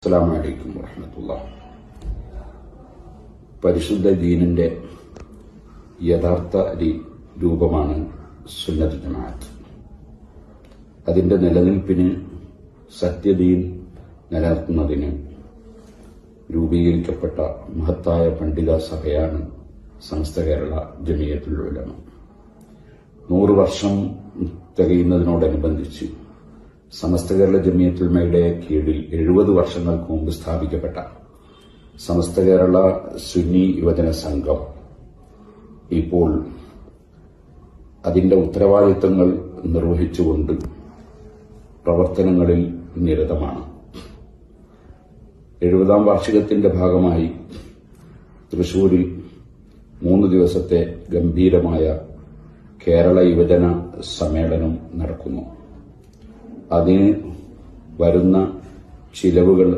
അസ്സലാമു അലൈക്കും വറഹ്മത്തുള്ളാഹി. പരിശുദ്ധ ദീനിന്റെ യഥാർത്ഥ രൂപമാണ് സുന്നത്ത് ജമാഅത്ത്. അതിന്റെ നിലനിൽപ്പിന്, സത്യദീൻ നിലനിർത്തുന്നതിന് രൂപീകരിക്കപ്പെട്ട മഹത്തായ പണ്ഡിത സഭയാണ് സമസ്ത കേരള ജമിയത്തുൽ ഉലമ. 100 വർഷം തികയുന്നതിനോടനുബന്ധിച്ച് സമസ്ത കേരള ജമിയത്തുൽ ഉലമയുടെ കീഴിൽ 70 വർഷങ്ങൾക്ക് മുമ്പ് സ്ഥാപിക്കപ്പെട്ട സമസ്ത കേരള സുന്നി യുവജന സംഘം ഇപ്പോൾ അതിന്റെ ഉത്തരവാദിത്തങ്ങൾ നിർവഹിച്ചുകൊണ്ട് പ്രവർത്തനങ്ങളിൽ നിരതമാണ്. 70ാം വാർഷികത്തിന്റെ ഭാഗമായി തൃശൂരിൽ 3 ദിവസത്തെ ഗംഭീരമായ കേരള യുവജന സമ്മേളനം നടക്കുന്നു. അതിന് വരുന്ന ചിലവുകൾ